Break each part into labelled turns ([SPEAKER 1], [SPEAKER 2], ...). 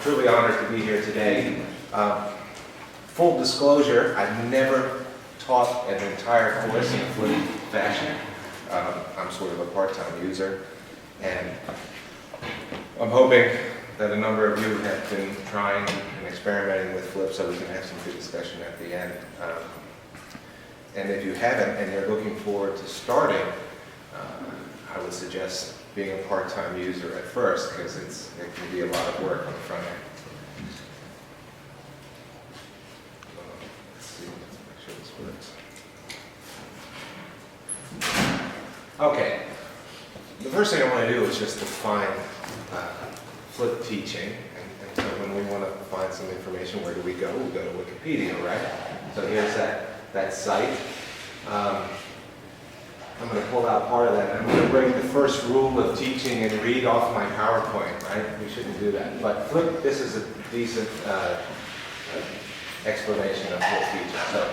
[SPEAKER 1] truly honored to be here today. Full disclosure, I've never taught an entire course in a flip fashion. I'm sort of a part-time user, and I'm hoping that a number of you have been trying and experimenting with flip, so we can have some good discussion at the end. And if you haven't and you're looking forward to starting, I would suggest being a part-time user at first, because it can be a lot of work on the front end. Let's see, make sure this works. Okay, the first thing I want to do is just define flip teaching. And so when we want to find some information, where do we go? We go to Wikipedia, right? So here's that site. I'm going to pull out part of that. I'm going to bring the first rule of teaching and read off my PowerPoint, right? We shouldn't do that. But flip, this is a decent explanation of flip teaching. So,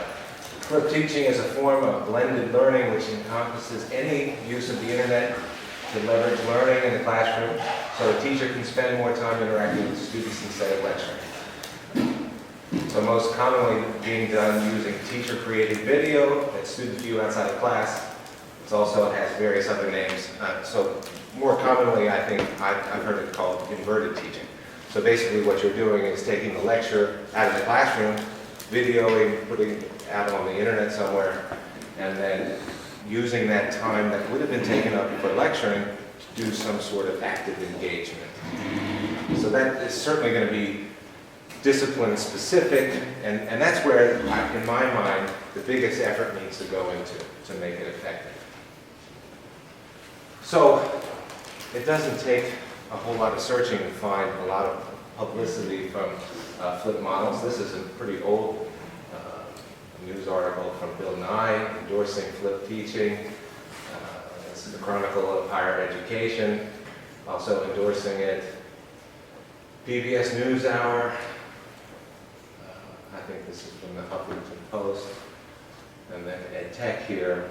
[SPEAKER 1] flip teaching is a form of blended learning which encompasses any use of the internet to leverage learning in the classroom, so a teacher can spend more time interacting with students instead of lecturing. So most commonly being done using teacher-created video that students view outside of class. It also has various other names. So more commonly, I think, I've heard it called inverted teaching. So basically what you're doing is taking the lecture out of the classroom, videoing, putting it out on the internet somewhere, and then using that time that would have been taken up for lecturing to do some sort of active engagement. So that is certainly going to be discipline specific, and that's where, in my mind, the biggest effort needs to go into to make it effective. So it doesn't take a whole lot of searching to find a lot of publicity from flip models. This is a pretty old news article from Bill Nye endorsing flip teaching. This is the Chronicle of Higher Education, also endorsing it. PBS NewsHour. I think this is from the Huffington Post. And then EdTech here.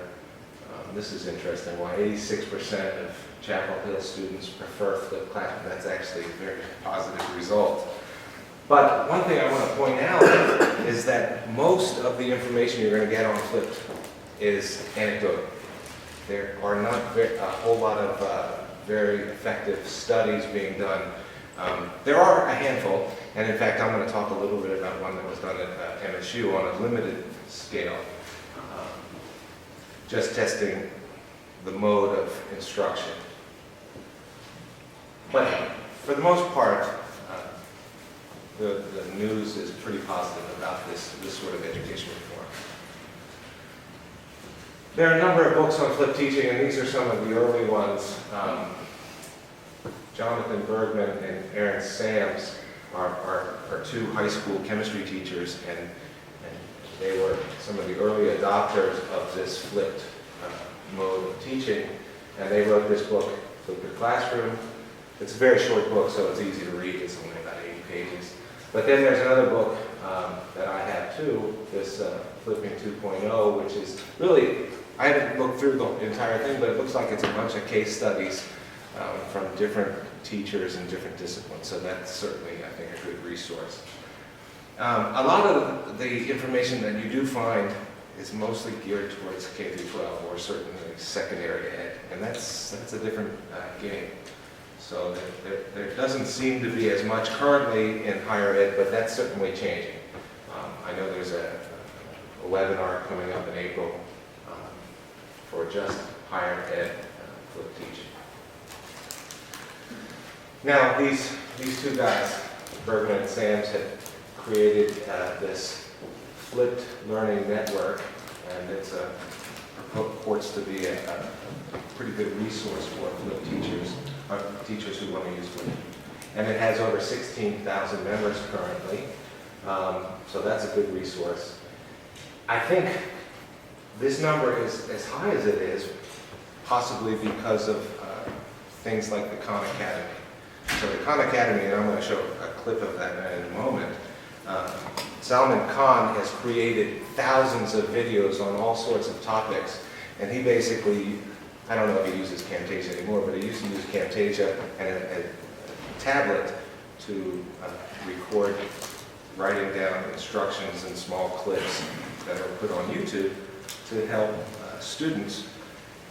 [SPEAKER 1] This is interesting, why 86% of Chapel Hill students prefer flip classroom. That's actually a very positive result. But one thing I want to point out is that most of the information you're going to get on flip is anecdotal. There are not a whole lot of very effective studies being done. There are a handful, and in fact I'm going to talk a little bit about one that was done at MSU on a limited scale, just testing the mode of instruction. But for the most part, the news is pretty positive about this sort of education reform. There are a number of books on flip teaching, and these are some of the early ones. Jonathan Bergman and Aaron Sams are two high school chemistry teachers, and they were some of the early adopters of this flipped mode of teaching, and they wrote this book, Flip Your Classroom. It's a very short book, so it's easy to read. It's only about 80 pages. But then there's another book that I have too, this Flipping 2.0, which is really, I haven't looked through the entire thing, but it looks like it's a bunch of case studies from different teachers and different disciplines. So that's certainly, I think, a good resource. A lot of the information that you do find is mostly geared towards K through 12 or certainly secondary ed, and that's a different game. So there doesn't seem to be as much currently in higher ed, but that's certainly changing. I know there's a webinar coming up in April for just higher ed flip teaching. Now these two guys, Bergman and Sams, had created this flipped learning network, and it purports to be a pretty good resource for flip teachers, or teachers who want to use flip. And it has over 16,000 members currently, so that's a good resource. I think this number is as high as it is, possibly because of things like the Khan Academy. So the Khan Academy, and I'm going to show a clip of that in a moment, Salman Khan has created thousands of videos on all sorts of topics, and he basically, I don't know if he uses Camtasia anymore, but he used to use Camtasia and a tablet to record writing down instructions in small clips that are put on YouTube to help students.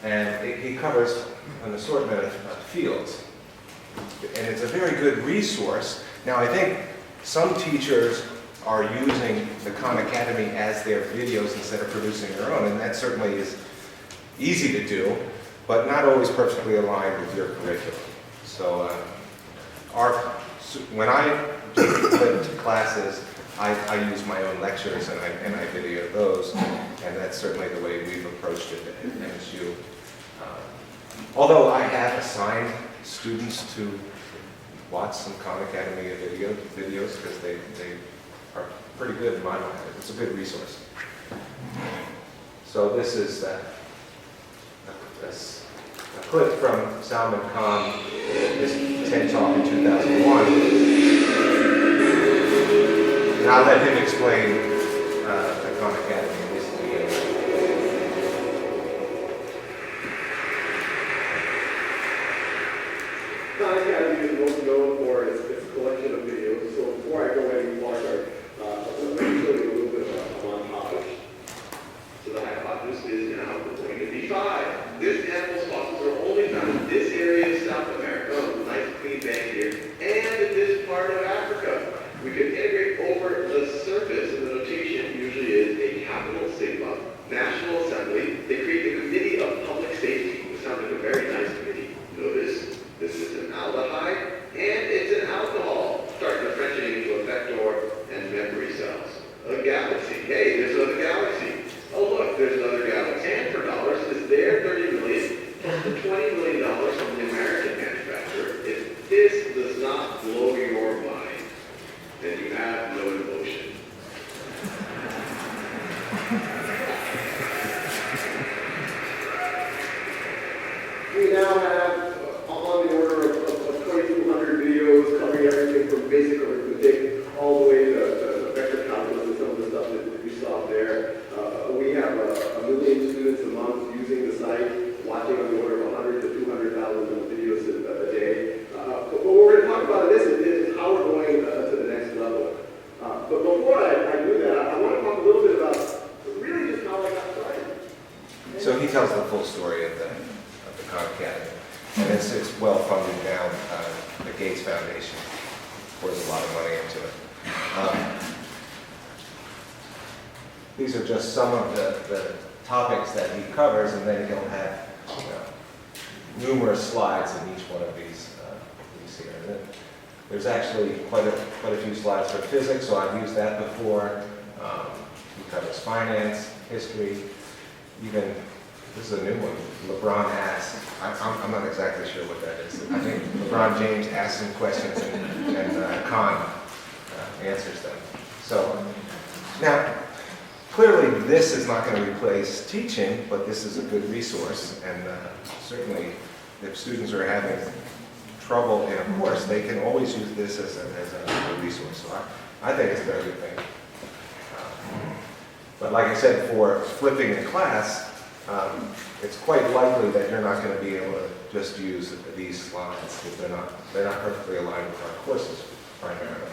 [SPEAKER 1] And he covers an assortment of fields. And it's a very good resource. Now, I think some teachers are using the Khan Academy as their videos instead of producing their own, and that certainly is easy to do, but not always perfectly aligned with your curriculum. So when I do classes, I use my own lectures and I video those, and that's certainly the way we've approached it at NSU. Although I have assigned students to watch some Khan Academy videos because they are pretty good in my mind. It's a good resource. So this is a clip from Salman Khan, his TED Talk in 2001. And I'll let him explain the Khan Academy in this video.
[SPEAKER 2] Khan Academy is most known for its collection of videos. So before I go any farther, let me show you a little bit of a montage. So the hypothesis is now going to be 5. This animal's fossils are only found in this area of South America, on a nice clean bank here, and in this part of Africa. We can integrate over the surface, and the notation usually is a capital sigma, National Assembly. They create the Committee of Public Safety. It sounds like a very nice committee. Notice, this is an aldehyde, and it's an alcohol, starting differentiating into a vector and memory cells. A galaxy. Hey, there's another galaxy. Oh look, there's another galaxy. And for dollars, is there $30 million plus the $20 million from the American manufacturer? If this does not blow your mind, then you have no emotion. We now have on the order of 2,200 videos covering everything from basic arithmetic all the way to vector calculus and some of the stuff that you saw there. We have a million students a month using the site, watching on the order of 100 to 200,000 videos a day. But what we're going to talk about in this is how we're going to the next level. But before I do that, I want to talk a little bit about really just how I got started.
[SPEAKER 1] So he tells the full story of the Khan Academy. And it's well funded now. The Gates Foundation pours a lot of money into it. These are just some of the topics that he covers, and then he'll have numerous slides in each one of these here. And there's actually quite a few slides for physics, so I've used that before. He covers finance, history, even. This is a new one. LeBron asked. I'm not exactly sure what that is. I think LeBron James asks some questions and Khan answers them. So now, clearly this is not going to replace teaching, but this is a good resource. And certainly, if students are having trouble in a course, they can always use this as a resource. So I think it's a very good thing. But like I said, for flipping a class, it's quite likely that you're not going to be able to just use these slides because they're not perfectly aligned with our courses primarily.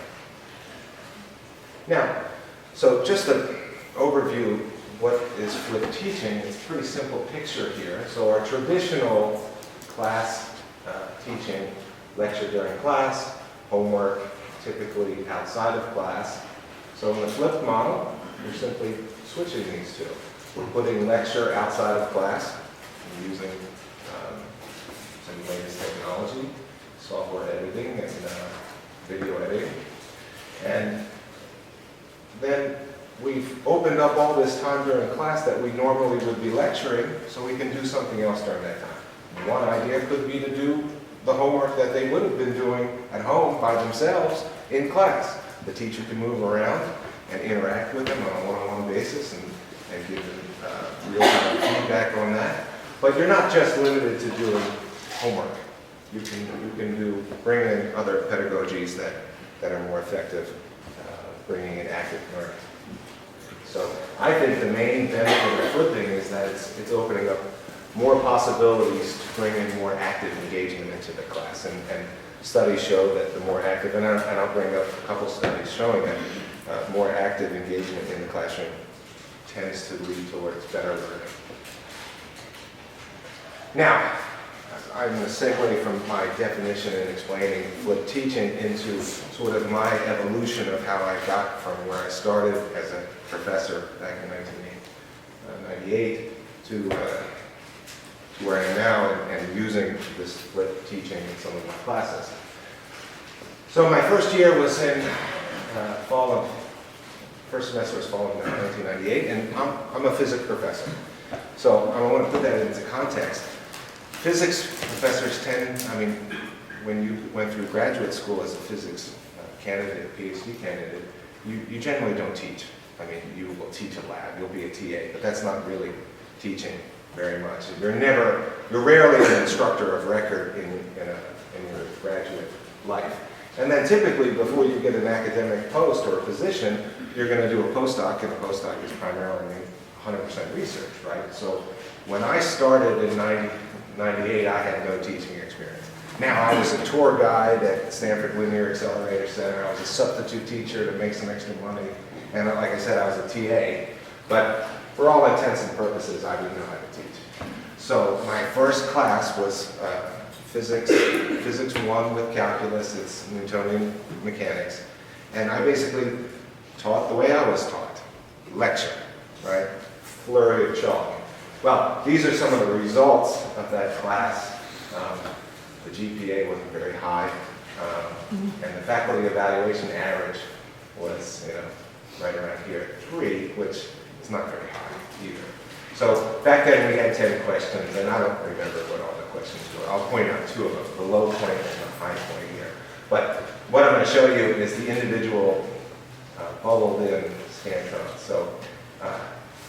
[SPEAKER 1] Now, so just an overview, what is flipped teaching? It's a pretty simple picture here. So our traditional class teaching, lecture during class, homework typically outside of class. So in the flipped model, you're simply switching these two. We're putting lecture outside of class using some latest technology, software editing and video editing. And then we've opened up all this time during class that we normally would be lecturing, so we can do something else during that time. One idea could be to do the homework that they would have been doing at home by themselves in class. The teacher can move around and interact with them on a one-on-one basis and give them real-time feedback on that. But you're not just limited to doing homework. You can bring in other pedagogies that are more effective, bringing in active learning. So I think the main benefit of flipping is that it's opening up more possibilities to bring in more active engagement into the class. And studies show that the more active, and I'll bring up a couple studies showing that more active engagement in the classroom tends to lead towards better learning. Now, I'm going to segue from my definition and explaining flipped teaching into sort of my evolution of how I got from where I started as a professor back in 1998 to where I am now and using this flipped teaching in some of my classes. So my first year was in first semester was fall of 1998, and I'm a physics professor. So I want to put that into context. Physics professors tend, when you went through graduate school as a physics candidate, PhD candidate, you generally don't teach. You will teach a lab, you'll be a TA, but that's not really teaching very much. You're rarely an instructor of record in your graduate life. And then typically, before you get an academic post or a position, you're going to do a postdoc, and a postdoc is primarily 100% research, right? So when I started in 1998, I had no teaching experience. Now, I was a tour guide at Stanford Linear Accelerator Center. I was a substitute teacher to make some extra money. And like I said, I was a TA. But for all intents and purposes, I didn't know how to teach. So my first class was Physics 1 with calculus. It's Newtonian mechanics. And I basically taught the way I was taught. Lecture, right? Flurry of chalk. Well, these are some of the results of that class. The GPA wasn't very high. And the faculty evaluation average was, right around here at 3, which is not very high either. So back then we had 10 questions, and I don't remember what all the questions were. I'll point out 2 of them, the low point and the high point here. But what I'm going to show you is the individual bubbled in scantrons. So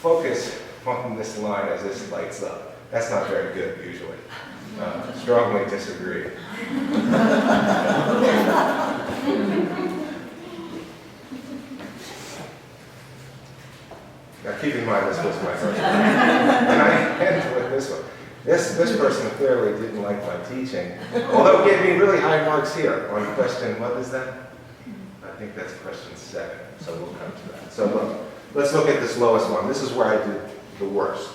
[SPEAKER 1] focus on this line as this lights up. That's not very good usually. Strongly disagree. Now keep in mind this was my first one. And I end with this one. This person clearly didn't like my teaching, although it gave me really high marks here on question, what is that? I think that's question 7, so we'll come to that. So look, let's look at this lowest one. This is where I did the worst.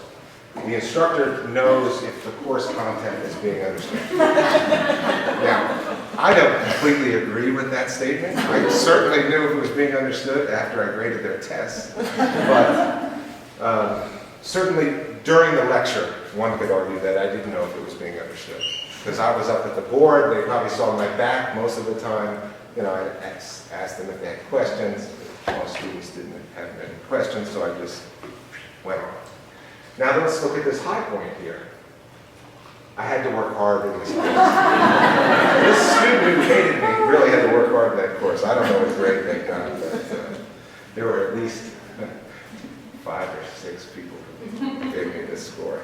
[SPEAKER 1] The instructor knows if the course content is being understood. Now, I don't completely agree with that statement. I certainly knew if it was being understood after I graded their tests. But certainly during the lecture, one could argue that I didn't know if it was being understood. Because I was up at the board, they probably saw my back most of the time. I asked them if they had questions. Most students didn't have any questions, so I just went on. Now let's look at this high point here. I had to work hard in this course. This student who hated me really had to work hard in that course. I don't know what grade they got, but there were at least 5 or 6 people who gave me this score.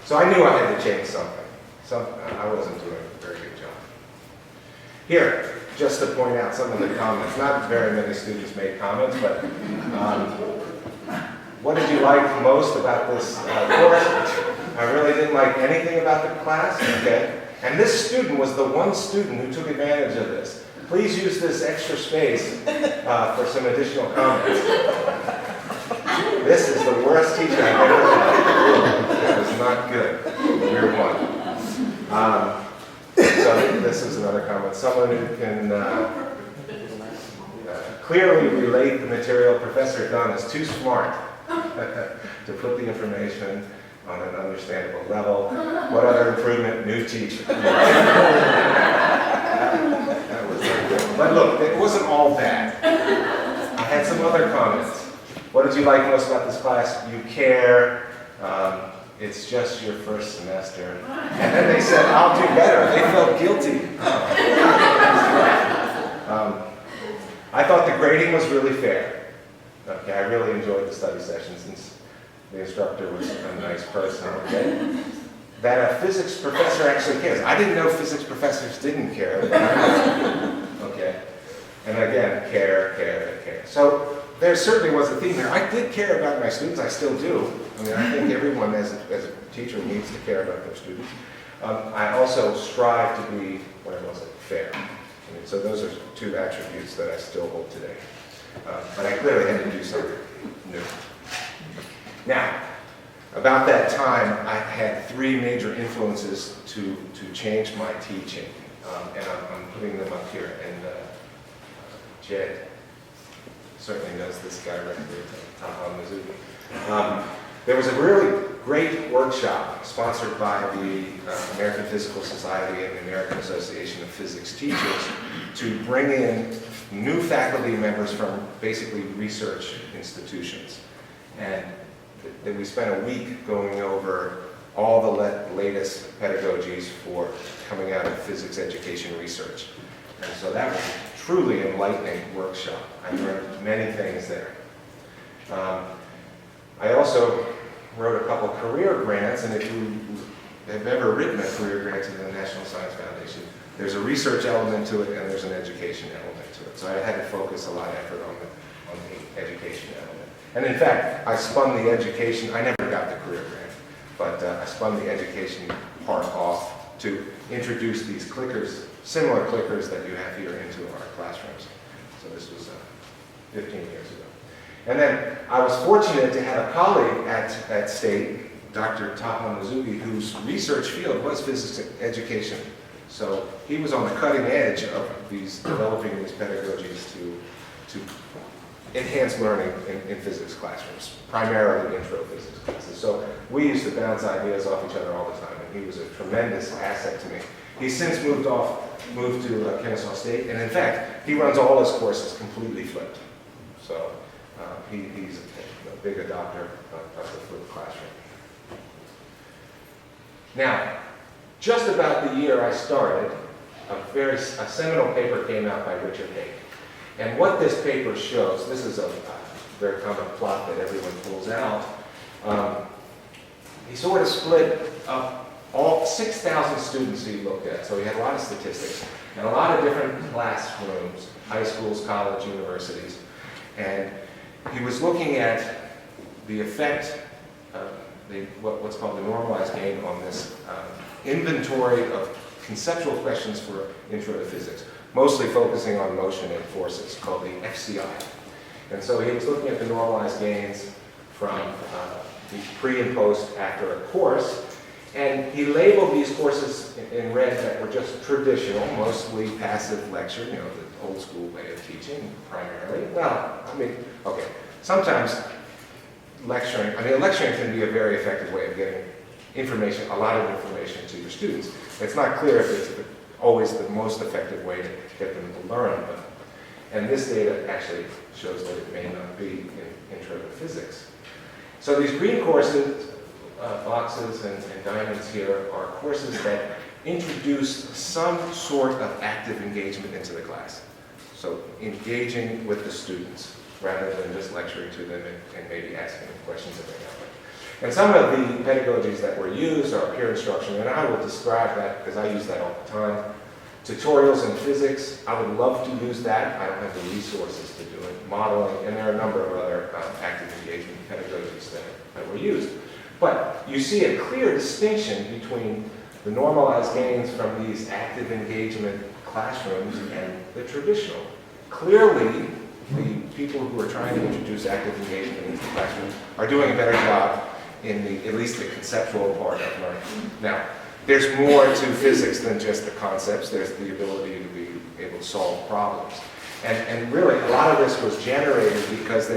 [SPEAKER 1] So I knew I had to change something. I wasn't doing a very good job. Here, just to point out some of the comments. Not very many students made comments, but what did you like most about this course? I really didn't like anything about the class, okay? And this student was the one student who took advantage of this. Please use this extra space for some additional comments. This is the worst teacher I've ever had. It was not good. We're one. So this is another comment. Someone who can clearly relate the material. Professor Dunne is too smart to put the information on an understandable level. What other improvement? New teacher. That was not good. But look, it wasn't all bad. I had some other comments. What did you like most about this class? You care. It's just your first semester. And then they said, I'll do better. They felt guilty. I thought the grading was really fair. Okay, I really enjoyed the study session since the instructor was a nice person. Okay? That a physics professor actually cares. I didn't know physics professors didn't care. Okay, and again, care. So there certainly was a theme there. I did care about my students. I still do. I think everyone as a teacher needs to care about their students. I also strive to be, fair. I mean, so those are two attributes that I still hold today. But I clearly had to do something new. Now, about that time, I had three major influences to change my teaching, and I'm putting them up here. And Jed certainly knows this guy right here, Tom Mizuki. There was a really great workshop sponsored by the American Physical Society and the American Association of Physics Teachers to bring in new faculty members from basically research institutions. And then we spent a week going over all the latest pedagogies for coming out of physics education research. And so that was a truly enlightening workshop. I learned many things there. I also wrote a couple career grants, and if you have ever written a career grant to the National Science Foundation, there's a research element to it and there's an education element to it. So I had to focus a lot of effort on the education element. And in fact, I spun the education, I never got the career grant, but I spun the education part off to introduce these clickers, similar clickers that you have here, into our classrooms. So this was 15 years ago. And then I was fortunate to have a colleague at State, Dr. Taha Mizuki, whose research field was physics education. So he was on the cutting edge of developing these pedagogies to enhance learning in physics classrooms, primarily intro physics classes. So we used to bounce ideas off each other all the time, and he was a tremendous asset to me. He's since moved to Kennesaw State, and in fact, he runs all his courses completely flipped. So he's a big adopter of the flipped classroom. Now, just about the year I started, a seminal paper came out by Richard Haig. And what this paper shows, this is a very common plot that everyone pulls out. He sort of split up all 6,000 students he looked at. So he had a lot of statistics and a lot of different classrooms, high schools, college, universities. And he was looking at the effect of what's called the normalized gain on this inventory of conceptual questions for intro to physics, mostly focusing on motion and forces, called the FCI. And so he was looking at the normalized gains from the pre and post after a course, and he labeled these courses in red that were just traditional, mostly passive lecture, you know, the old school way of teaching primarily. Well, I mean, okay, sometimes lecturing can be a very effective way of getting information, a lot of information to your students. It's not clear if it's always the most effective way to get them to learn, and this data actually shows that it may not be in intro to physics. So these green courses, boxes and diamonds here, are courses that introduce some sort of active engagement into the class. So engaging with the students rather than just lecturing to them and maybe asking them questions if they have them. And some of the pedagogies that were used are peer instruction, and I will describe that because I use that all the time. Tutorials in physics, I would love to use that. I don't have the resources to do it. Modeling, and there are a number of other active engagement pedagogies that were used. But you see a clear distinction between the normalized gains from these active engagement classrooms and the traditional. Clearly, the people who are trying to introduce active engagement into the classroom are doing a better job in at least the conceptual part of learning. Now, there's more to physics than just the concepts. There's the ability to be able to solve problems. And really, a lot of this was generated because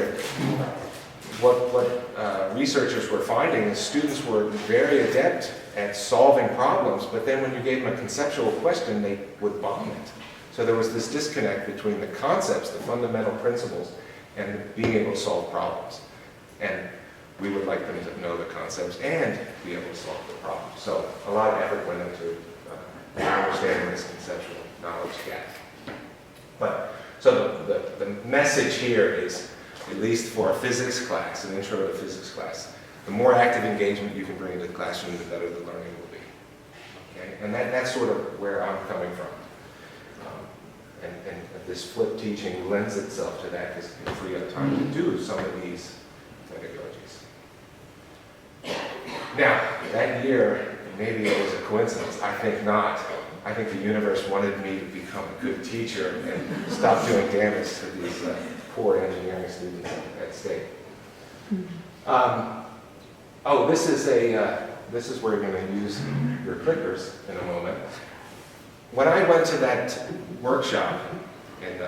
[SPEAKER 1] what researchers were finding is students were very adept at solving problems, but then when you gave them a conceptual question, they would bomb it. So there was this disconnect between the concepts, the fundamental principles, and being able to solve problems. And we would like them to know the concepts and be able to solve the problem. So a lot of effort went into understanding this conceptual knowledge gap. But so the message here is, at least for a physics class, an intro to physics class, the more active engagement you can bring into the classroom, the better the learning will be. Okay? And that's sort of where I'm coming from. And this flipped teaching lends itself to that because it can free up time to do some of these pedagogies. Now, that year, maybe it was a coincidence, I think not, I think the universe wanted me to become a good teacher and stop doing damage to these poor engineering students at State. Oh, this is where you're going to use your clickers in a moment. When I went to that workshop at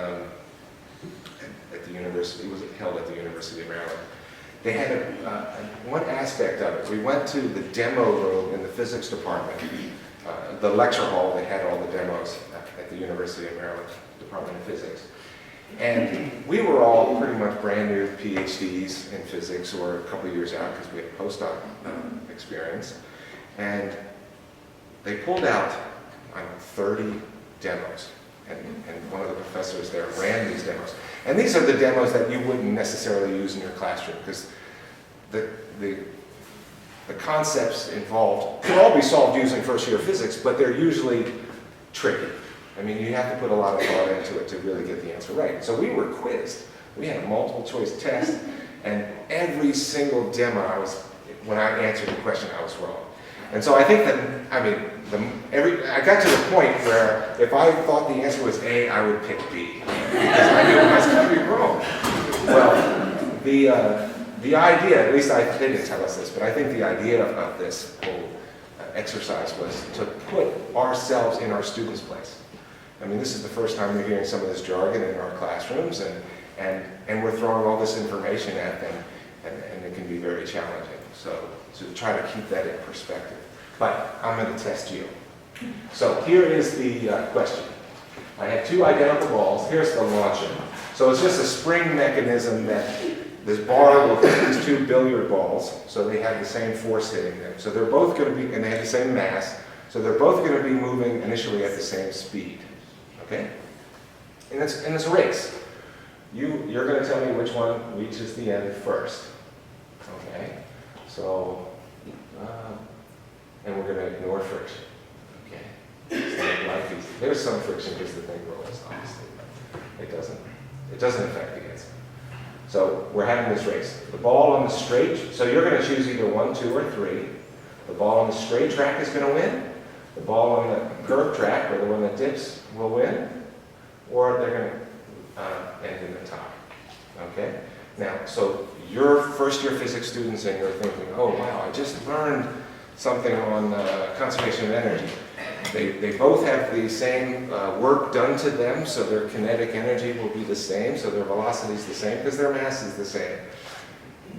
[SPEAKER 1] the university, it was held at the University of Maryland, they had one aspect of it. We went to the demo room in the physics department, the lecture hall. They had all the demos at the University of Maryland Department of Physics. And we were all pretty much brand new PhDs in physics, or a couple of years out because we had postdoc experience. And they pulled out 30 demos. And one of the professors there ran these demos. And these are the demos that you wouldn't necessarily use in your classroom, because the concepts involved can all be solved using first-year physics, but they're usually tricky. I mean, you have to put a lot of thought into it to really get the answer right. So we were quizzed. We had a multiple choice test, and every single demo, when I answered the question, I was wrong. And so I think that, I got to the point where if I thought the answer was A, I would pick B, because I knew I was going to be wrong. Well, the idea, at least they didn't tell us this, but I think the idea of this whole exercise was to put ourselves in our students' place. I mean, this is the first time we're hearing some of this jargon in our classrooms, and we're throwing all this information at them, and it can be very challenging. So to try to keep that in perspective. But I'm going to test you. So here is the question. I have two identical balls. Here's the launcher. So it's just a spring mechanism that this bar will hit these two billiard balls, so they have the same force hitting them. So they're both going to be, and they have the same mass, so they're both going to be moving initially at the same speed. Okay? And it's a race. You're going to tell me which one reaches the end first. Okay? So, and we're going to ignore friction. Okay? It's not like there's some friction because the thing rolls, obviously. It doesn't affect the answer. So we're having this race. The ball on the straight, so you're going to choose either 1, 2, or 3. The ball on the straight track is going to win. The ball on the curved track, or the one that dips, will win. Or they're going to end in the top. Okay? Now, so you're first-year physics students and you're thinking, oh wow, I just learned something on conservation of energy. They both have the same work done to them, so their kinetic energy will be the same, so their velocity is the same, because their mass is the same.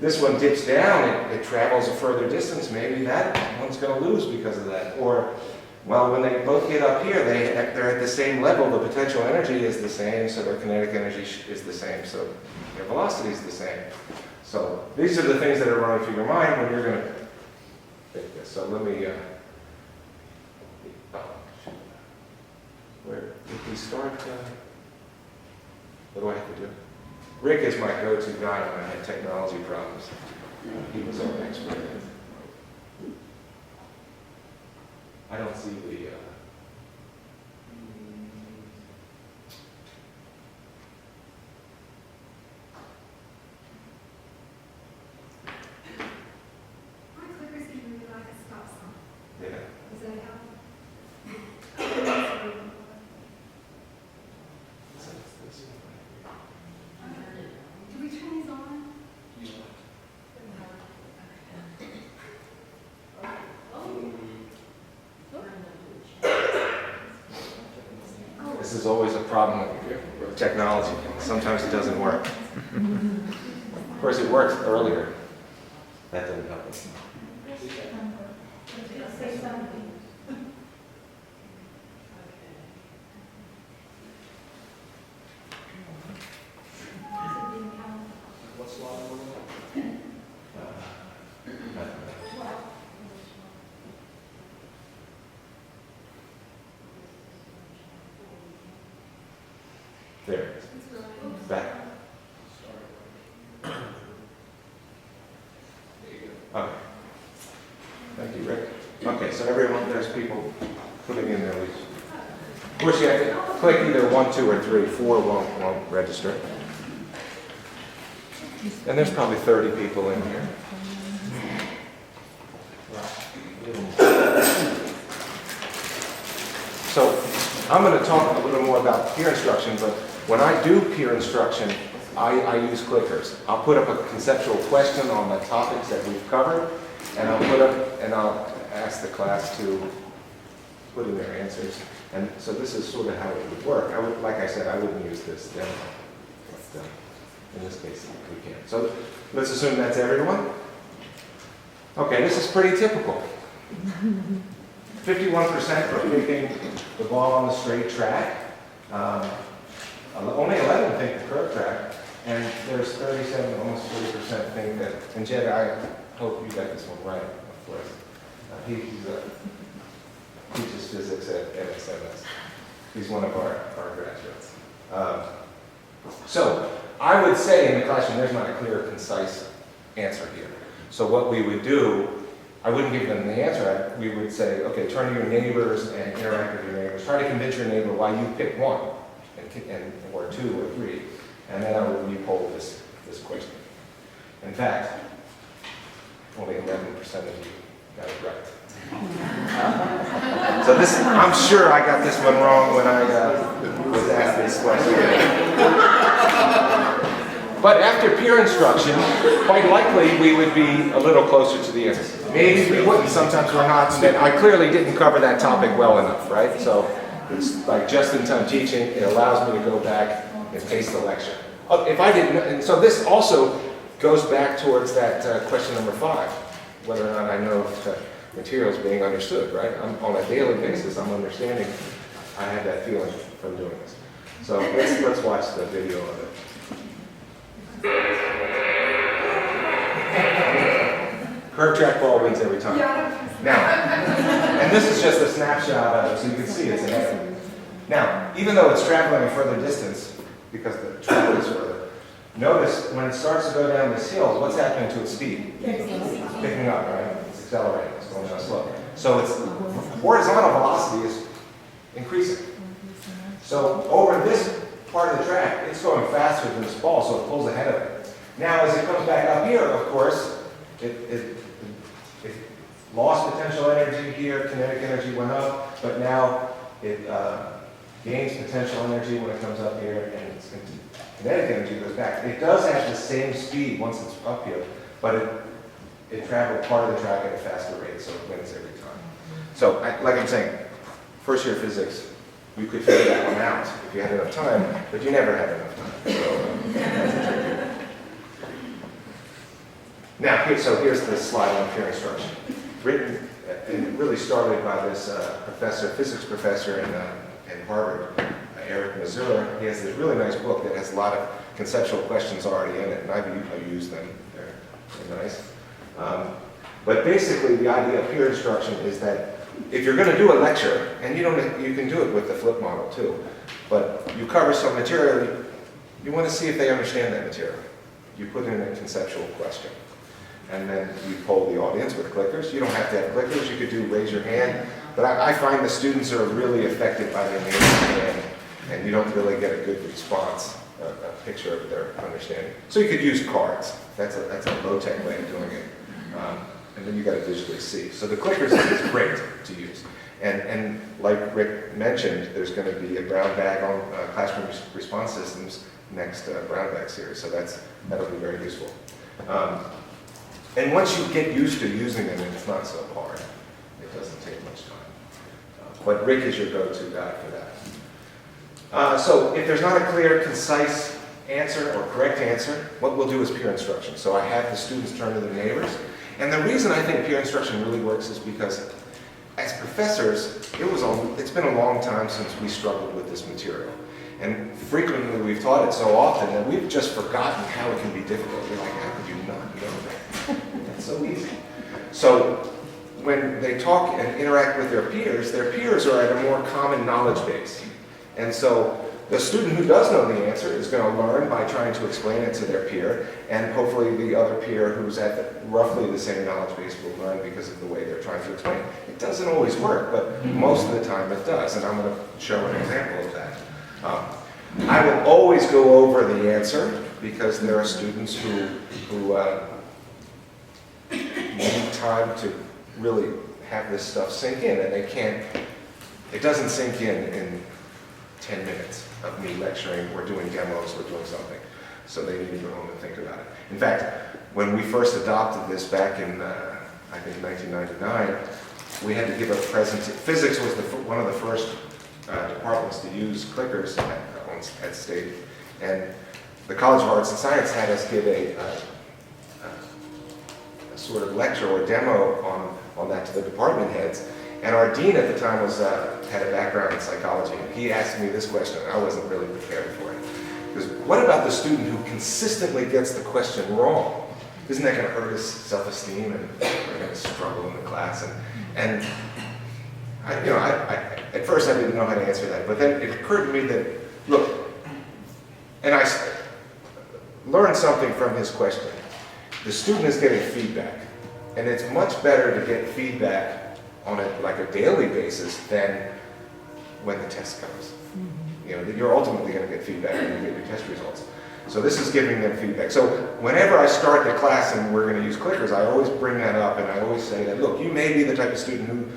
[SPEAKER 1] This one dips down, it travels a further distance, maybe that one's going to lose because of that. Or, well, when they both get up here, they're at the same level, the potential energy is the same, so their kinetic energy is the same, so their velocity is the same. So these are the things that are running through your mind when you're going to pick this. So let me, where did we start? What do I have to do? Rick is my go-to guy when I had technology problems. He was our expert. I don't see the,
[SPEAKER 3] my clickers can really like a stop sign.
[SPEAKER 1] yeah.
[SPEAKER 3] Does that help? Do we turn these on?
[SPEAKER 1] This is always a problem with technology. Sometimes it doesn't work. Of course, it worked earlier. That didn't help us.
[SPEAKER 3] Say something.
[SPEAKER 4] What's law?
[SPEAKER 1] There it is. Back. Okay. Thank you, Rick. Okay, so everyone, there's people putting in their leads. Of course, you have to click either 1, 2, or 3. 4 won't register. And there's probably 30 people in here. So I'm going to talk a little more about peer instruction, but when I do peer instruction, I use clickers. I'll put up a conceptual question on the topics that we've covered, and I'll ask the class to put in their answers. And so this is sort of how it would work. Like I said, I wouldn't use this demo, but in this case, we can. So let's assume that's everyone. Okay, this is pretty typical. 51% are picking the ball on the straight track. Only 11 think the curved track. And there's 37, almost 40% think that, and Jed, I hope you got this one right, of course. He teaches physics at MSMS. He's one of our graduates. So I would say in the classroom, there's not a clear, concise answer here. So what we would do, I wouldn't give them the answer. We would say, okay, turn to your neighbors and interact with your neighbors. Try to convince your neighbor why you picked one, or two, or three. And then I would repoll this question. In fact, only 11% of you got it right. So this, I'm sure I got this one wrong when I was asked this question. But after peer instruction, quite likely we would be a little closer to the answer. Maybe we wouldn't, sometimes we're not. And I clearly didn't cover that topic well enough, right? So it's like just-in-time teaching. It allows me to go back and paste the lecture. If I didn't, and so this also goes back towards that question number 5, whether or not I know if the material is being understood, right? On a daily basis, I'm understanding. I have that feeling from doing this. So let's watch the video of it. Curved track ball wins every time. Now, and this is just a snapshot of it, so you can see it's ahead. Now, even though it's traveling a further distance, because the track is further, notice when it starts to go down this hill, what's happening to its speed? It's picking up, right? It's accelerating, it's going down slow. So its horizontal velocity is increasing. So over this part of the track, it's going faster than this ball, so it pulls ahead of it. Now, as it comes back up here, of course, it lost potential energy here, kinetic energy went up, but now it gains potential energy when it comes up here, and its kinetic energy goes back. It does have the same speed once it's up here, but it traveled part of the track at a faster rate, so it wins every time. So, like I'm saying, first year physics, you could figure that one out if you had enough time, but you never had enough time. So, that's a trick. Now, here's the slide on peer instruction. Written, and it really started by this physics professor in Harvard, Eric Mazur. He has this really nice book that has a lot of conceptual questions already in it, and I've used them. They're really nice. But basically, the idea of peer instruction is that if you're going to do a lecture, and you can do it with the flip model too, but you cover some material, you want to see if they understand that material. You put in a conceptual question. And then you poll the audience with clickers. You don't have to have clickers. You could do raise your hand. But I find the students are really affected by the raise your hand, and you don't really get a good response, a picture of their understanding. So you could use cards. That's a low-tech way of doing it. And then you got to visually see. So the clickers is great to use. And like Rick mentioned, there's going to be a brown bag on Classroom Response Systems next brown bag series. So that'll be very useful. And once you get used to using them, it's not so hard. It doesn't take much time. But Rick is your go-to guy for that. So if there's not a clear, concise answer or correct answer, what we'll do is peer instruction. So I have the students turn to their neighbors. And the reason I think peer instruction really works is because as professors, it's been a long time since we struggled with this material. And frequently we've taught it so often that we've just forgotten how it can be difficult. We're like, how could you not know that? That's so easy. So when they talk and interact with their peers are at a more common knowledge base. And so the student who does know the answer is going to learn by trying to explain it to their peer, and hopefully the other peer who's at roughly the same knowledge base will learn because of the way they're trying to explain it. It doesn't always work, but most of the time it does, and I'm going to show an example of that. I will always go over the answer because there are students who need time to really have this stuff sink in, and it doesn't sink in 10 minutes of me lecturing or doing demos or doing something. So they need to go home and think about it. In fact, when we first adopted this back in, I think 1999, we had to give a presentation. Physics was one of the first departments to use clickers at State. And the College of Arts and Science had us give a sort of lecture or demo on that to the department heads. And our dean at the time had a background in psychology. And he asked me this question, and I wasn't really prepared for it. He goes, what about the student who consistently gets the question wrong? Isn't that going to hurt his self-esteem and they're going to struggle in the class? And at first I didn't know how to answer that, but then it occurred to me that, look, and I learned something from his question. The student is getting feedback, and it's much better to get feedback on a daily basis than when the test comes. You know, you're ultimately going to get feedback when you get your test results. So this is giving them feedback. So whenever I start the class and we're going to use clickers, I always bring that up, and I always say that, look, you may be the type of student who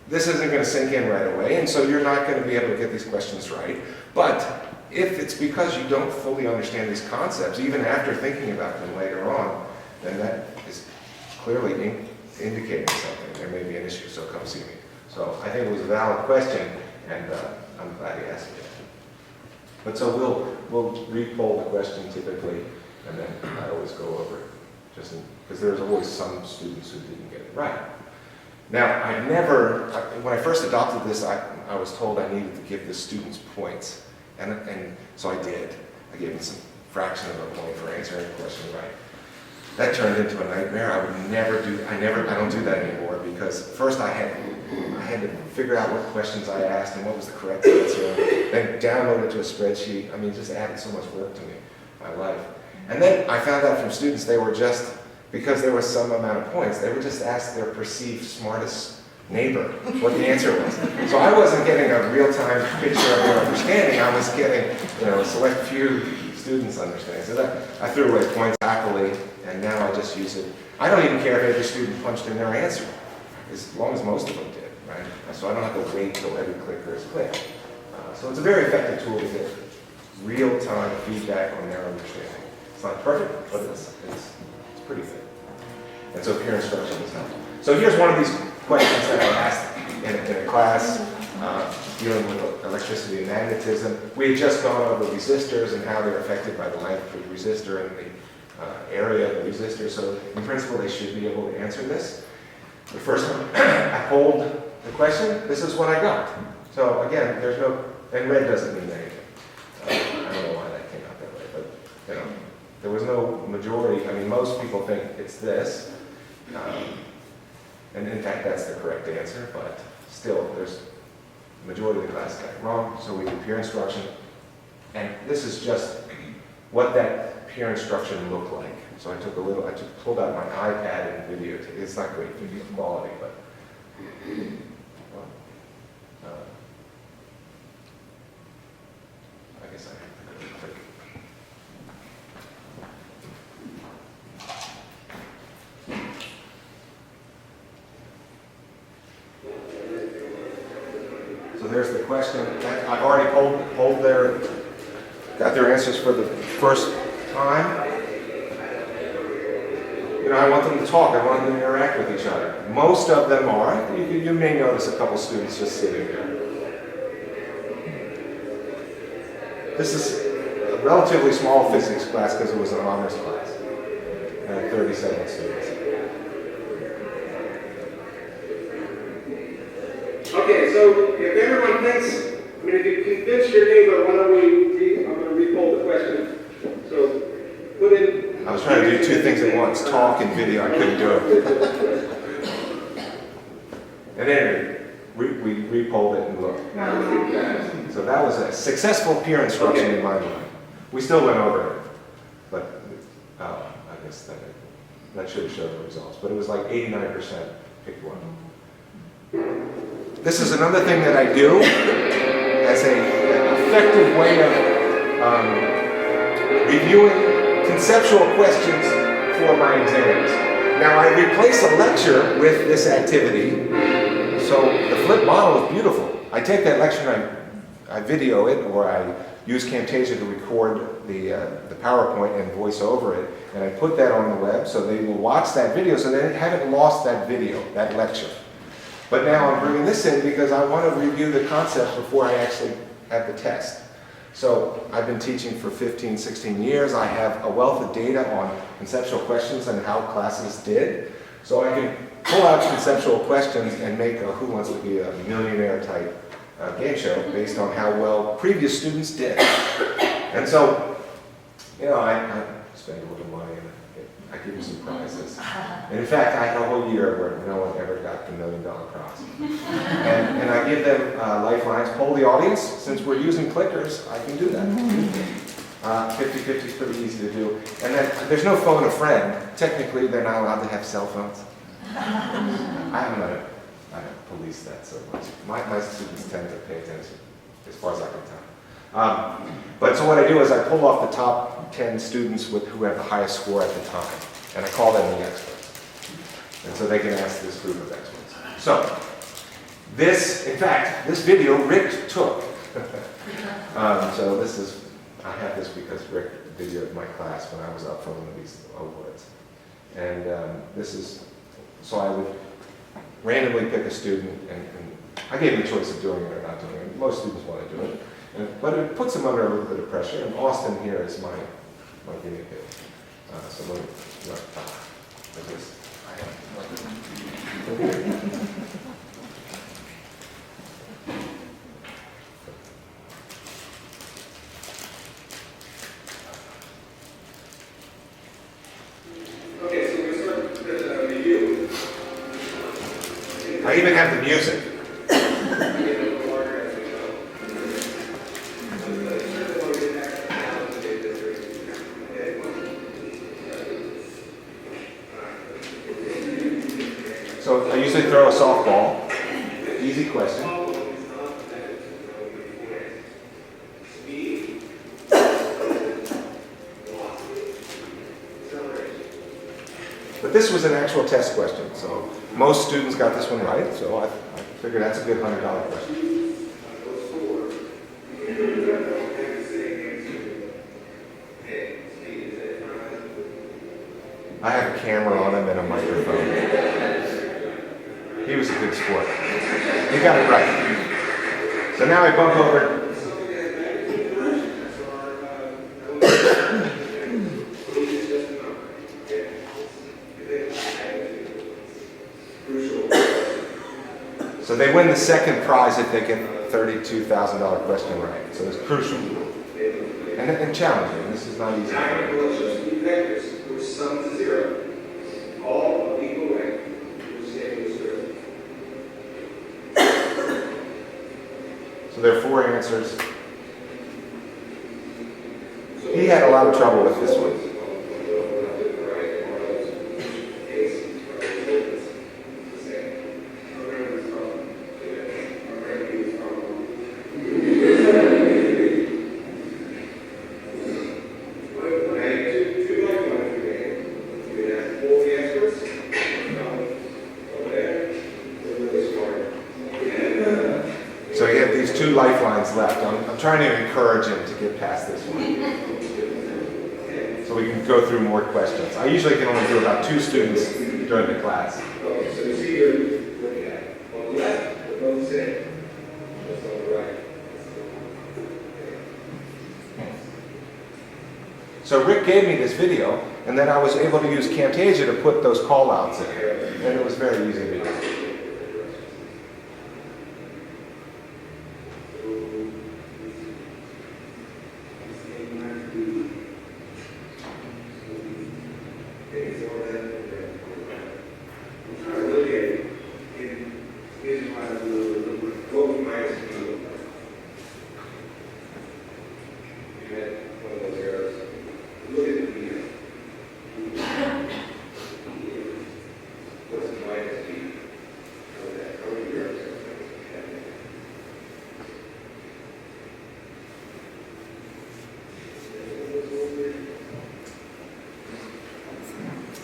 [SPEAKER 1] this isn't going to sink in right away, and so you're not going to be able to get these questions right. But if it's because you don't fully understand these concepts, even after thinking about them later on, then that is clearly indicating something. There may be an issue, so come see me. So I think it was a valid question, and I'm glad he asked it. But so we'll re-poll the question typically, and then I always go over it, just because there's always some students who didn't get it right. Now, when I first adopted this, I was told I needed to give the students points, and so I did. I gave them some fraction of a point for answering the question right. That turned into a nightmare. I don't do that anymore, because first I had to figure out what questions I asked and what was the correct answer, then download it to a spreadsheet. I mean, it just added so much work to me, my life. And then I found out from students they were just, because there was some amount of points, they would just ask their perceived smartest neighbor what the answer was. So I wasn't getting a real-time picture of their understanding. I was getting, a select few students' understanding. So that I threw away points happily, and now I just use it. I don't even care if every student punched in their answer, as long as most of them did, right? So I don't have to wait till every clicker is clicked. So it's a very effective tool to get real-time feedback on their understanding. It's not perfect, but it's pretty good. And so peer instruction is helpful. So here's one of these questions that I asked in a class dealing with electricity and magnetism. We had just gone over resistors and how they're affected by the length of the resistor and the area of the resistor. So in principle, they should be able to answer this. The first one, I polled the question. This is what I got. So again, there's no, and red doesn't mean anything. I don't know why that came out that way, but there was no majority. I mean, most people think it's this. And in fact, that's the correct answer, but still, there's the majority of the class got it wrong, so we did peer instruction. And this is just what that peer instruction looked like. So I pulled out my iPad and videotaped. It's not great video quality, but I guess I have to go quick. So there's the question. I've already got their answers for the first time. I want them to talk. I want them to interact with each other. Most of them are. You may notice a couple students just sitting there. This is a relatively small physics class because it was an honors class. I had 37 students.
[SPEAKER 2] Okay, so if everyone thinks, if you convince your neighbor, why don't I'm going to re-poll the question. So put in.
[SPEAKER 1] I was trying to do two things at once, talk and video. I couldn't do it. And anyway, we re-polled it and looked. So that was a successful peer instruction in my mind. We still went over it, but I guess that should have showed the results. But it was like 89% picked one. This is another thing that I do as an effective way of reviewing conceptual questions for my exams. Now I replace a lecture with this activity, so the flip model is beautiful. I take that lecture and I video it, or I use Camtasia to record the PowerPoint and voice over it, and I put that on the web so they will watch that video so they haven't lost that video, that lecture. But now I'm bringing this in because I want to review the concepts before I actually have the test. So I've been teaching for 15, 16 years. I have a wealth of data on conceptual questions and how classes did. So I can pull out conceptual questions and make a Who Wants to Be a Millionaire type game show based on how well previous students did. And so, you know, I spend a little money and I give you some prizes. And in fact, I had a whole year where no one ever got the $1 million prize. And I give them lifelines, poll the audience. Since we're using clickers, I can do that. 50-50 is pretty easy to do. And then there's no phone a friend. Technically, they're not allowed to have cell phones. I don't police that so much. My students tend to pay attention, as far as I can tell. But so what I do is I pull off the top 10 students who have the highest score at the time, and I call them the experts. And so they can ask this group of experts. So, in fact, this video Rick took. So this is, I have this because Rick videoed my class when I was up for one of these awards. And so I would randomly pick a student, and I gave them the choice of doing it or not doing it. Most students want to do it. But it puts them under a little bit of pressure, and Austin here is my guinea pig. So let me, like this.
[SPEAKER 2] Okay, so we're going to start the review.
[SPEAKER 1] I even have the music. So I usually throw a softball. Easy question. But this was an actual test question, so most students got this one right, so I figured that's a good $100 question. I have a camera on him and a microphone. He was a good sport. He got it right. So now I bump over. So they win the second prize if they get a $32,000 question right. So it's crucial. And challenging. This is not easy.
[SPEAKER 2] Which sum to 0, all of equal length, which is
[SPEAKER 1] So there are 4 answers. He had a lot of trouble with this one. So he had these 2 lifelines left. I'm trying to encourage him to get past this one. So we can go through more questions. I usually can only do about 2 students during the class.
[SPEAKER 2] So you see you're looking at on the left, the both same. Just on the right.
[SPEAKER 1] So Rick gave me this video, and then I was able to use Camtasia to put those call-outs in. And it was very easy to do.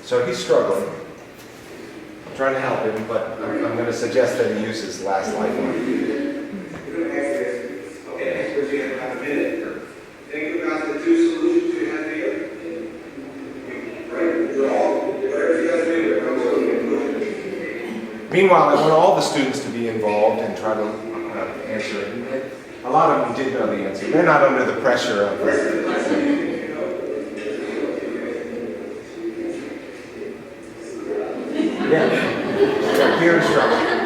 [SPEAKER 1] So he's struggling. I'm trying to help him, but I'm going to suggest that he use his last lifeline.
[SPEAKER 2] Okay.
[SPEAKER 1] Meanwhile, I want all the students to be involved and try to answer it. And a lot of them did know the answer. They're not under the pressure of yeah, peer instruction.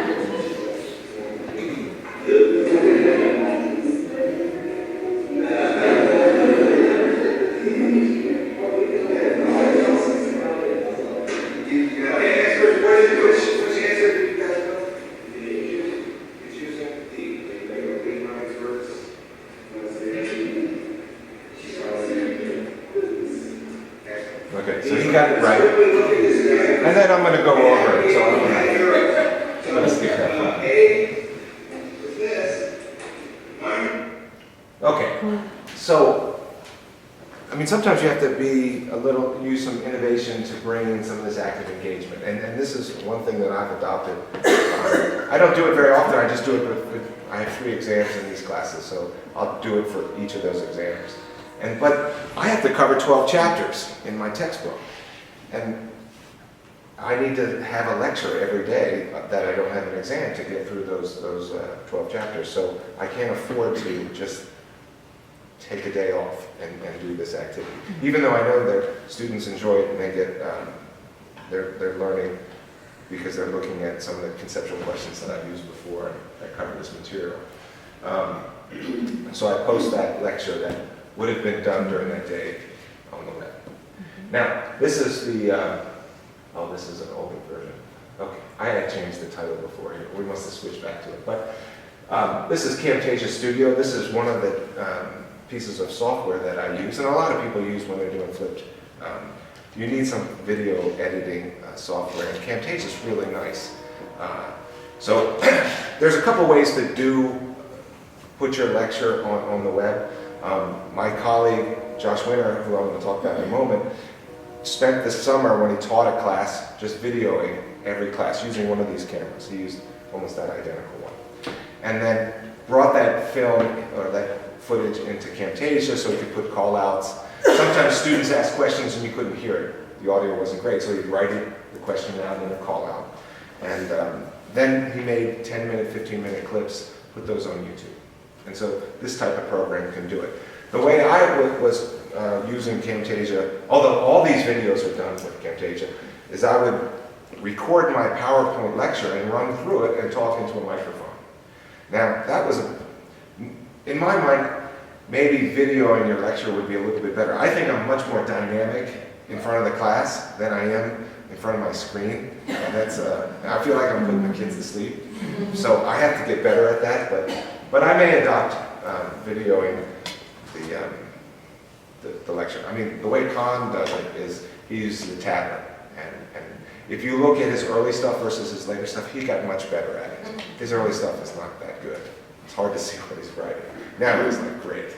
[SPEAKER 1] Okay, so he got it right. And then I'm going to go over it, so I'm going to skip that part. Okay, so, I mean, sometimes you have to use some innovation to bring in some of this active engagement. And this is one thing that I've adopted. I don't do it very often, I just do it with I have 3 exams in these classes, so I'll do it for each of those exams. But I have to cover 12 chapters in my textbook. And I need to have a lecture every day that I don't have an exam to get through those 12 chapters. So I can't afford to just take a day off and do this activity. Even though I know that students enjoy it and they get, they're learning because they're looking at some of the conceptual questions that I've used before that cover this material. So I post that lecture that would have been done during that day on the web. Now, this is the, this is an older version. Okay, I had changed the title before here. We must have switched back to it. But this is Camtasia Studio. This is one of the pieces of software that I use, and a lot of people use when they're doing flipped. You need some video editing software, and Camtasia is really nice. So there's a couple ways to put your lecture on the web. My colleague, Josh Winter, who I'm going to talk about in a moment, spent the summer when he taught a class just videoing every class using one of these cameras. He used almost that identical one. And then brought that film or that footage into Camtasia so he could put call-outs. Sometimes students asked questions and you couldn't hear it. The audio wasn't great, so he'd write the question out in a call-out. And then he made 10-minute, 15-minute clips, put those on YouTube. And so this type of program can do it. The way I was using Camtasia, although all these videos are done with Camtasia, is I would record my PowerPoint lecture and run through it and talk into a microphone. Now, that was, in my mind, maybe videoing your lecture would be a little bit better. I think I'm much more dynamic in front of the class than I am in front of my screen. And that's, I feel like I'm putting the kids to sleep. So I have to get better at that, but I may adopt videoing the lecture. I mean, the way Khan does it is he uses the tablet. And if you look at his early stuff versus his later stuff, he got much better at it. His early stuff is not that good. It's hard to see what he's writing. Now he's like great.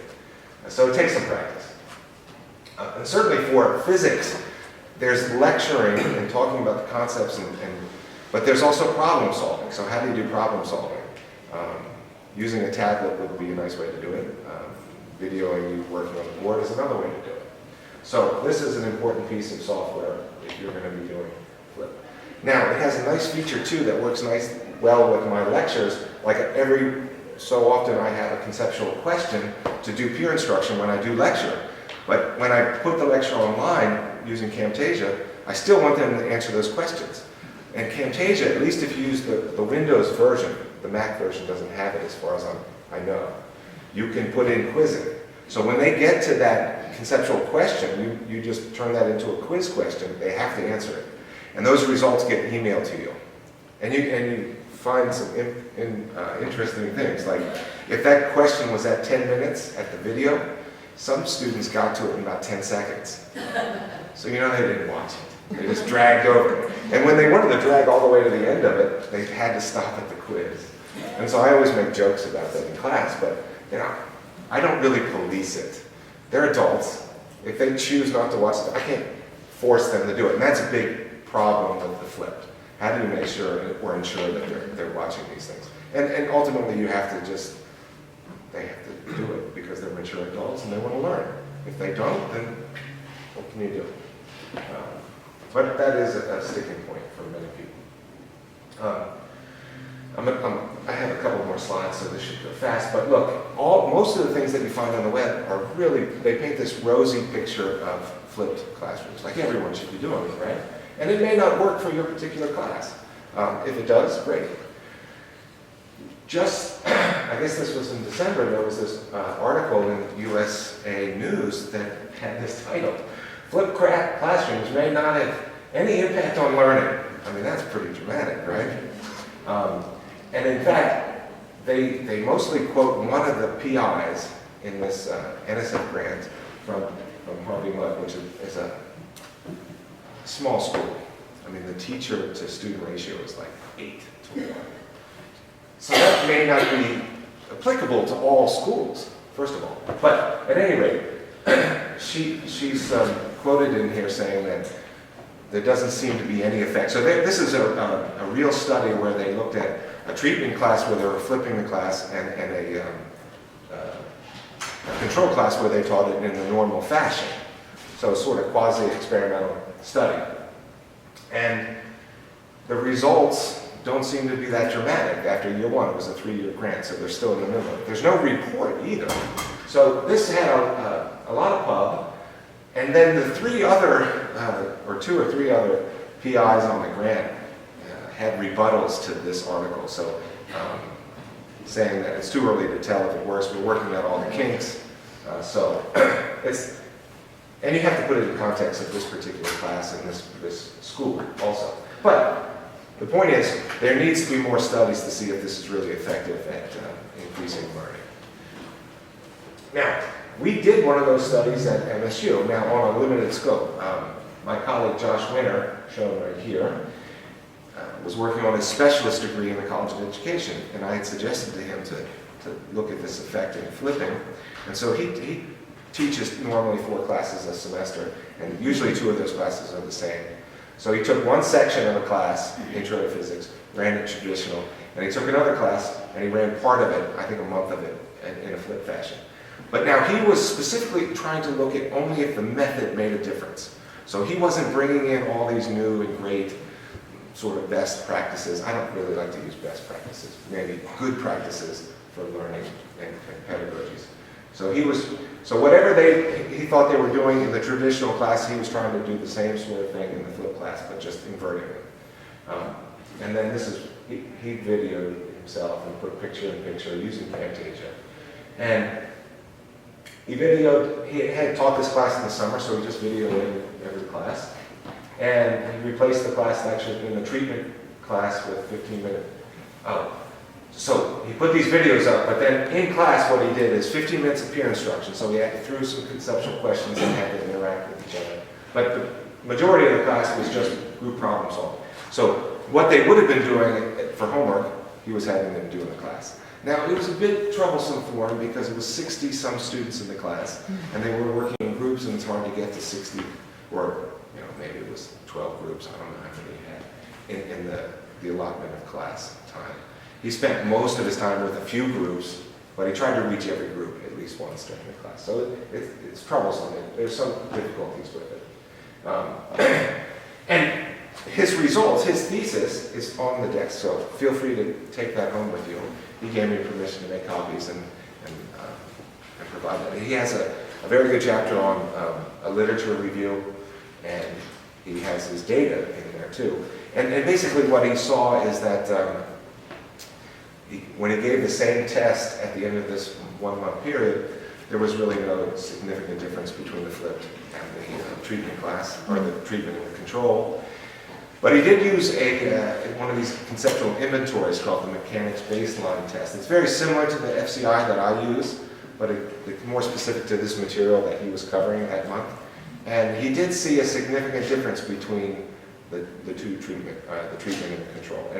[SPEAKER 1] So it takes some practice. And certainly for physics, there's lecturing and talking about the concepts, but there's also problem solving. So how do you do problem solving? Using a tablet would be a nice way to do it. Videoing you working on the board is another way to do it. So this is an important piece of software if you're going to be doing flip. Now, it has a nice feature too that works well with my lectures. Like every so often I have a conceptual question to do peer instruction when I do lecture. But when I put the lecture online using Camtasia, I still want them to answer those questions. And Camtasia, at least if you use the Windows version, the Mac version doesn't have it as far as I know. You can put in quizzing. So when they get to that conceptual question, you just turn that into a quiz question. They have to answer it. And those results get emailed to you. And you find some interesting things. Like if that question was at 10 minutes at the video, some students got to it in about 10 seconds. So you know they didn't watch it. They just dragged over it. And when they wanted to drag all the way to the end of it, they had to stop at the quiz. And so I always make jokes about that in class, but you know, I don't really police it. They're adults. If they choose not to watch it, I can't force them to do it. And that's a big problem with the flipped. How do you make sure or ensure that they're watching these things? And ultimately you have to just, they have to do it because they're mature adults and they want to learn. If they don't, then what can you do? But that is a sticking point for many people. I have a couple more slides, so this should go fast. But look, most of the things that you find on the web are really, they paint this rosy picture of flipped classrooms, like everyone should be doing it, right? And it may not work for your particular class. If it does, great. I guess this was in December, there was this article in USA News that had this title, "Flipped Classrooms May Not Have Any Impact on Learning." I mean, that's pretty dramatic, right? And in fact, they mostly quote one of the PIs in this NSF grant from Harvey Mudd, which is a small school. I mean, the teacher to student ratio is like 8 to 1. So that may not be applicable to all schools, first of all. But at any rate, she's quoted in here saying that there doesn't seem to be any effect. So this is a real study where they looked at a treatment class where they were flipping the class and a control class where they taught it in the normal fashion. So sort of quasi-experimental study. And the results don't seem to be that dramatic after year one. It was a 3-year grant, so they're still in the middle of it. There's no report either. So this had a lot of pub, and then the 2 or 3 other PIs on the grant had rebuttals to this article. So saying that it's too early to tell if it works. We're working out all the kinks. And you have to put it in context of this particular class and this school also. But the point is, there needs to be more studies to see if this is really effective at increasing learning. Now, we did one of those studies at MSU, now on a limited scope. My colleague Josh Winter, shown right here, was working on his specialist degree in the College of Education, and I had suggested to him to look at this effect in flipping. And so he teaches normally 4 classes a semester, and usually 2 of those classes are the same. So he took one section of a class, Intro to Physics, ran it traditional, and he took another class, and he ran part of it, I think a month of it, in a flip fashion. But now he was specifically trying to look at only if the method made a difference. So he wasn't bringing in all these new and great sort of best practices. I don't really like to use best practices, maybe good practices for learning and pedagogies. So whatever he thought they were doing in the traditional class, he was trying to do the same sort of thing in the flip class, but just inverting it. And then he videoed himself and put picture in picture using Camtasia. And he had taught this class in the summer, so he just videoed in every class. And he replaced the class lectures in the treatment class with 15-minute. So he put these videos up, but then in class what he did is 15 minutes of peer instruction. So we had to throw some conceptual questions and had to interact with each other. But the majority of the class was just group problem solving. So what they would have been doing for homework, he was having them do in the class. Now it was a bit troublesome for him because it was 60-some students in the class, and they were working in groups, and it's hard to get to 60, or maybe it was 12 groups. I don't know how many he had in the allotment of class time. He spent most of his time with a few groups, but he tried to reach every group at least once during the class. So it's troublesome. There's some difficulties with it. And his results, his thesis, is on the desk, so feel free to take that home with you. He gave me permission to make copies and provide that. He has a very good chapter on a literature review, and he has his data in there too. And basically what he saw is that when he gave the same test at the end of this 1-month period, there was really no significant difference between the flipped and the treatment class, or the treatment and the control. But he did use one of these conceptual inventories called the mechanics baseline test. It's very similar to the FCI that I use, but it's more specific to this material that he was covering that month. And he did see a significant difference between the two treatment, the treatment and the control.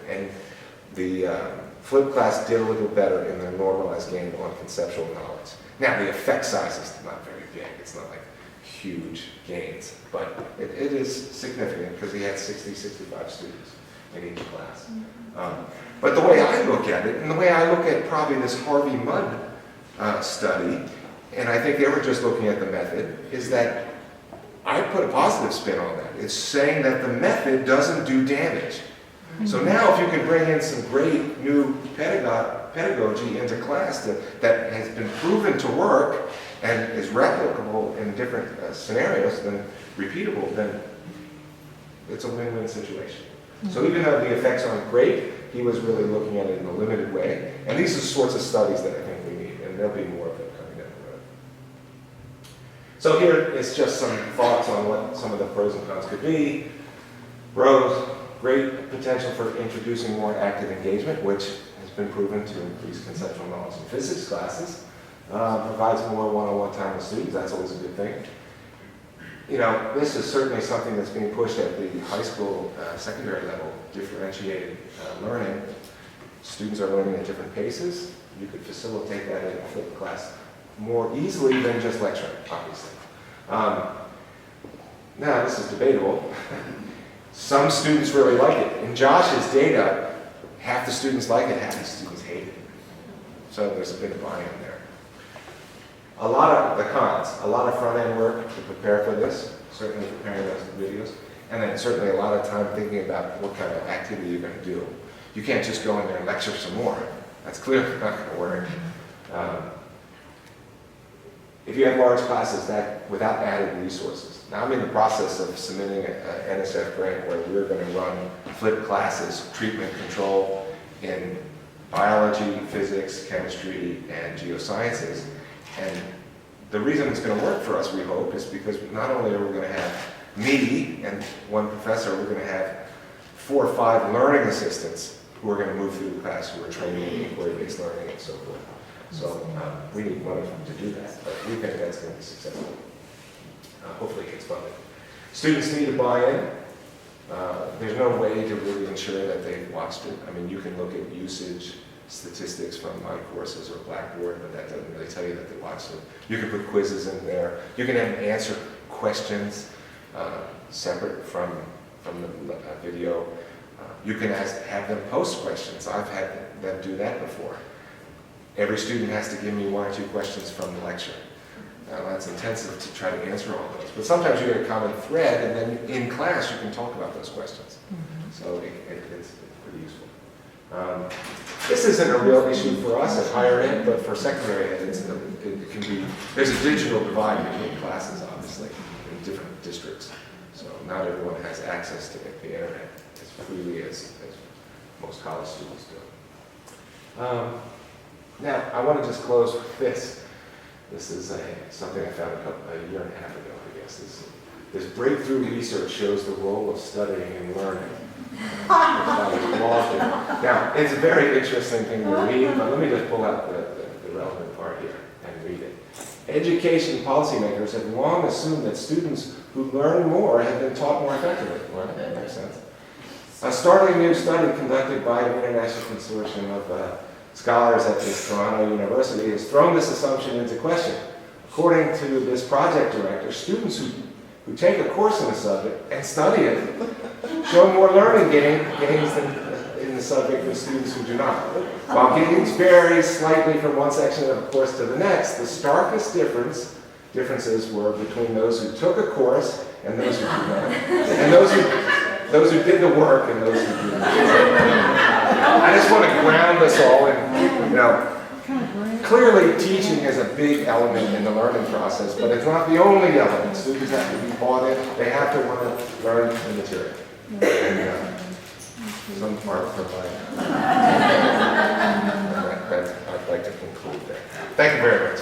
[SPEAKER 1] And the flipped class did a little better in their normalized gain on conceptual knowledge. Now the effect size is not very big. It's not like huge gains, but it is significant because he had 60, 65 students in each class. But the way I look at it, and the way I look at probably this Harvey Mudd study, and I think they were just looking at the method, is that I put a positive spin on that. It's saying that the method doesn't do damage. So now if you can bring in some great new pedagogy into class that has been proven to work and is replicable in different scenarios, then repeatable, then it's a win-win situation. So even though the effects aren't great, he was really looking at it in a limited way. And these are the sorts of studies that I think we need, and there'll be more of them coming down the road. So here is just some thoughts on what some of the pros and cons could be. Pros, great potential for introducing more active engagement, which has been proven to increase conceptual knowledge in physics classes. Provides more one-on-one time with students, that's always a good thing. You know, this is certainly something that's being pushed at the high school, secondary level, differentiated learning. Students are learning at different paces. You could facilitate that in a flipped class more easily than just lecturing, obviously. Now, this is debatable. Some students really like it. In Josh's data, half the students like it, half the students hate it. So there's a bit of buy-in there. A lot of the cons, a lot of front-end work to prepare for this, certainly preparing those videos, and then certainly a lot of time thinking about what kind of activity you're going to do. You can't just go in there and lecture some more. That's clearly not going to work. If you have large classes, that without added resources. Now I'm in the process of submitting an NSF grant where we're going to run flipped classes, treatment control in biology, physics, chemistry, and geosciences. And the reason it's going to work for us, we hope, is because not only are we going to have me and one professor, we're going to have 4 or 5 learning assistants who are going to move through the class, who are training in inquiry-based learning and so forth. So we need money to do that, but we think that's going to be successful. Hopefully it gets funded. Students need to buy in. There's no way to really ensure that they've watched it. I mean, you can look at usage statistics from my courses or Blackboard, but that doesn't really tell you that they watched it. You can put quizzes in there. You can have them answer questions separate from the video. You can have them post questions. I've had them do that before. Every student has to give me 1 or 2 questions from the lecture. Now that's intensive to try to answer all those, but sometimes you get a common thread, and then in class you can talk about those questions. So it's pretty useful. This isn't a real issue for us at higher ed, but for secondary ed, it can be. There's a digital divide between classes, obviously, in different districts. So not everyone has access to the internet as freely as most college students do. Now, I want to just close with this. This is something I found a year and a half ago, I guess. This breakthrough research shows the role of studying in learning. Now, it's a very interesting thing to read, but let me just pull out the relevant part here and read it. Education policymakers have long assumed that students who learn more have been taught more effectively. Well, that makes sense. A startling new study conducted by an international consortium of scholars at this Toronto University has thrown this assumption into question. According to this project director, students who take a course in a subject and study it show more learning gains in the subject than students who do not. While gains vary slightly from one section of a course to the next, the starkest differences were between those who took a course and those who did not, and those who did the work and those who didn't. I just want to ground us all in, clearly teaching is a big element in the learning process, but it's not the only element. Students have to be bought in. They have to want to learn the material. And some part provide. I'd like to conclude there. Thank you very much.